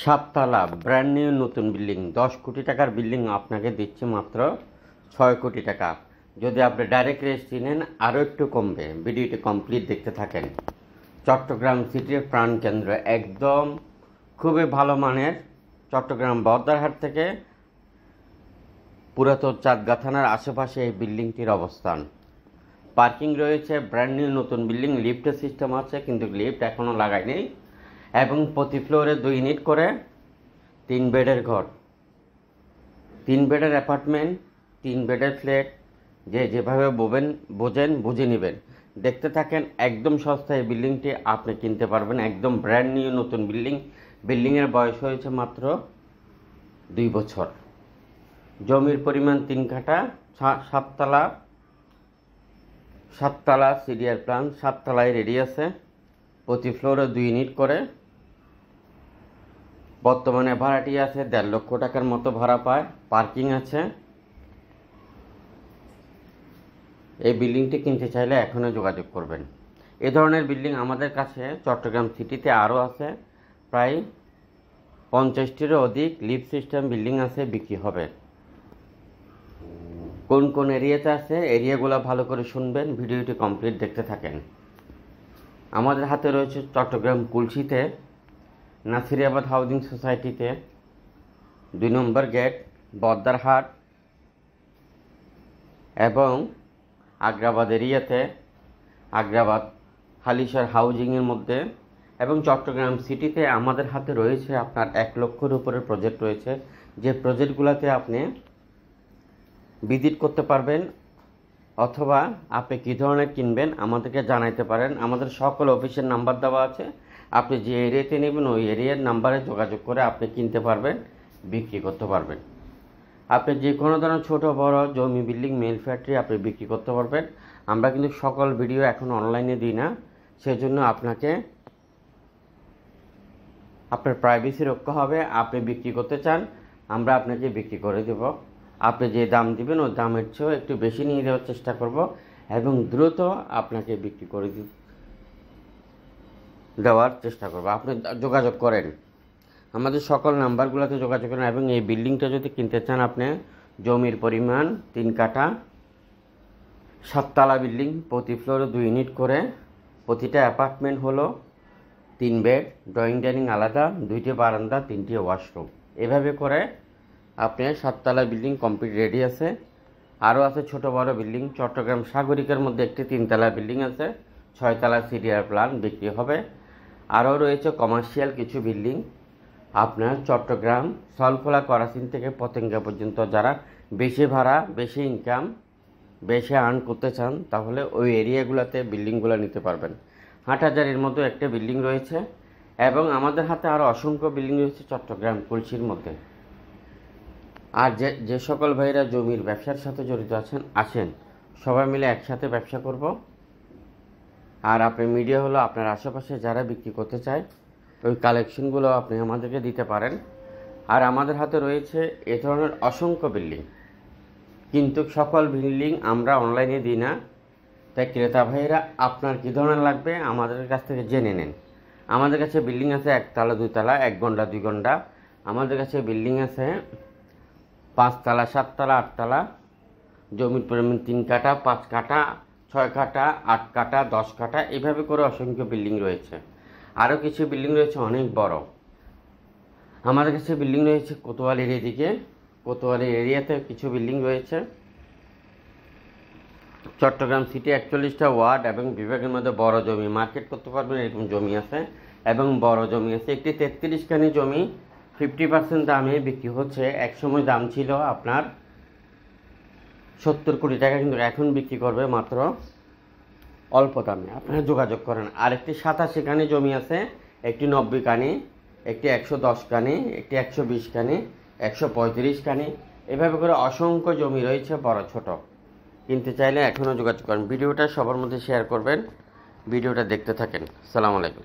সাততলা brand new নতুন building, 10 কোটি টাকার বিল্ডিং আপনাকে দিচ্ছে মাত্র 6 কোটি টাকা। যদি আপনি ডাইরেক্ট রেজিস্ট্রি নেন আরও একটু কমবে। ভিডিওটি কমপ্লিট দেখতে থাকেন। চট্টগ্রাম সিটির প্রাণকেন্দ্র, একদম খুবই ভালো মানের। চট্টগ্রাম বহদ্দারহাট থেকে পুরাতন চাঁদগাঁ থানার আশেপাশে এই বিল্ডিংটির অবস্থান। পার্কিং রয়েছে, ব্র্যান্ড নিউ নতুন বিল্ডিং, লিফটের সিস্টেম আছে কিন্তু লিফট এখনও লাগায়নি। এবং প্রতি ফ্লোরে 2 ইউনিট করে 3 বেডের ঘর, 3 বেডের অ্যাপার্টমেন্ট, 3 বেডের ফ্ল্যাট। যে যেভাবে বোঝেন বুঝে নেবেন। দেখতে থাকেন, একদম সস্তায় এই বিল্ডিংটি আপনি কিনতে পারবেন। একদম ব্র্যান্ড নিউ নতুন বিল্ডিং। বিল্ডিংয়ের বয়স হয়েছে মাত্র 2 বছর। জমির পরিমাণ 3 কাঠা, 7তলা সিডিআর প্ল্যান, 7 তলায় রেডি আছে। প্রতি ফ্লোরে 2 ইউনিট করে। বর্তমানে ভাড়াটি আছে 1.5 লক্ষ টাকার মতো ভাড়া পায়। পার্কিং আছে। এই বিল্ডিংটি কিনতে চাইলে এখনও যোগাযোগ করবেন। এ ধরনের বিল্ডিং আমাদের কাছে চট্টগ্রাম সিটিতে আরও আছে। প্রায় 50টিরও অধিক লিফট সিস্টেম বিল্ডিং আছে, বিক্রি হবে। কোন কোন এরিয়াতে আছে, এরিয়াগুলো ভালো করে শুনবেন, ভিডিওটি কমপ্লিট দেখতে থাকেন। আমাদের হাতে রয়েছে চট্টগ্রাম কুলশিতে নাসিরাবাদ হাউজিং সোসাইটিতে 2 নম্বর গেট, বহদ্দারহাট এবং আগ্রাবাদ এরিয়াতে, আগ্রাবাদ হালিশহর হাউজিংয়ের মধ্যে। এবং চট্টগ্রাম সিটিতে আমাদের হাতে রয়েছে আপনার 1 লক্ষের উপরে প্রজেক্ট রয়েছে। যে প্রজেক্টগুলোতে আপনি ভিজিট করতে পারবেন, অথবা আপনি কী ধরনের কিনবেন আমাদেরকে জানাইতে পারেন। আমাদের সকল অফিসের নাম্বার দেওয়া আছে। আপনি যে এরিয়াতে নেবেন ওই এরিয়ার নাম্বারে যোগাযোগ করে আপনি কিনতে পারবেন, বিক্রি করতে পারবেন। আপনি যে কোনো ধরনের ছোটো বড় জমি, বিল্ডিং, মিল, ফ্যাক্টরি আপনি বিক্রি করতে পারবেন। আমরা কিন্তু সকল ভিডিও এখন অনলাইনে দিই না, সেজন্য আপনাকে আপনার প্রাইভেসি রক্ষা হবে। আপনি বিক্রি করতে চান, আমরা আপনাকে বিক্রি করে দেব। আপনি যে দাম দিবেন ওই দামের চেয়েও একটু বেশি নিয়ে দেওয়ার চেষ্টা করব এবং দ্রুত আপনাকে বিক্রি করে দেওয়ার চেষ্টা করব। আপনি যোগাযোগ করেন, আমাদের সকল নাম্বারগুলোতে যোগাযোগ করেন। এবং এই বিল্ডিংটা যদি কিনতে চান, আপনি জমির পরিমাণ 3 কাঠা, 7তলা বিল্ডিং, প্রতি ফ্লোরে 2 ইউনিট করে, প্রতিটা অ্যাপার্টমেন্ট হলো 3 বেড, ড্রয়িং ডাইনিং আলাদা, 2টি বারান্দা, 3টি ওয়াশরুম। এভাবে করে আপনি 7তলা বিল্ডিং কমপ্লিট রেডি আছে। আরও আছে ছোট বড় বিল্ডিং। চট্টগ্রাম সাগরিকার মধ্যে একটি 3তলা বিল্ডিং আছে, 6তলা সিডিআর প্ল্যান, বিক্রি হবে। আরও রয়েছে কমার্শিয়াল কিছু বিল্ডিং। আপনার চট্টগ্রাম সলখোলা করাচিন থেকে পতেঙ্গা পর্যন্ত যারা বেশি ভাড়া, বেশি ইনকাম, বেশি আর্ন করতে চান, তাহলে ওই এরিয়াগুলোতে বিল্ডিংগুলো নিতে পারবেন। হাটহাজারির মতো একটা বিল্ডিং রয়েছে এবং আমাদের হাতে আরও অসংখ্য বিল্ডিং রয়েছে চট্টগ্রাম কুলশির মধ্যে। আর যে সকল ভাইরা জমির ব্যবসার সাথে জড়িত আছেন, আসেন সবাই মিলে একসাথে ব্যবসা করব। আর আপনি মিডিয়া হলো আপনার আশেপাশে যারা বিক্রি করতে চায় ওই কালেকশনগুলো আপনি আমাদেরকে দিতে পারেন। আর আমাদের হাতে রয়েছে এ ধরনের অসংখ্য বিল্ডিং, কিন্তু সকল বিল্ডিং আমরা অনলাইনে দিই না। তাই ক্রেতা ভাইয়েরা আপনার কী ধরনের লাগবে আমাদের কাছ থেকে জেনে নেন। আমাদের কাছে বিল্ডিং আছে 1তলা, 2তলা, 1 ঘন্টা, 2 ঘন্টা। আমাদের কাছে বিল্ডিং আছে 5তলা, 7তলা, 8তলা। জমির পরিমাণ 3 কাঠা, 5 কাঠা, 6 কাঠা, 8 কাঠা, 10 কাঠা, এইভাবে করে অসংখ্য বিল্ডিং রয়েছে। আরও কিছু বিল্ডিং রয়েছে অনেক বড়। আমাদের কাছে বিল্ডিং রয়েছে কোতোয়ালির এদিকে, কোতোয়ালি এরিয়াতে কিছু বিল্ডিং রয়েছে। চট্টগ্রাম সিটি 41টা ওয়ার্ড এবং বিভাগের মধ্যে বড় জমি মার্কেট করতে পারবেন এরকম জমি আছে এবং বড় জমি আছে। একটি 33 কানি জমি 50% দামে বিক্রি হচ্ছে। একসময় দাম ছিল আপনার 70 কোটি টাকা, কিন্তু এখন বিক্রি করবে মাত্র অল্প দামে। আপনারা যোগাযোগ করেন। আরেকটি 87 কানি জমি আছে, একটি 90 কানি, একটি 110 কানি, একটি 120 কানি, 135 কানি। এভাবে করে অসংখ্য জমি রয়েছে, বড় ছোট। কিনতে চাইলে এখনও যোগাযোগ করেন। ভিডিওটা সবার মধ্যে শেয়ার করবেন, ভিডিওটা দেখতে থাকেন। আসসালামু আলাইকুম।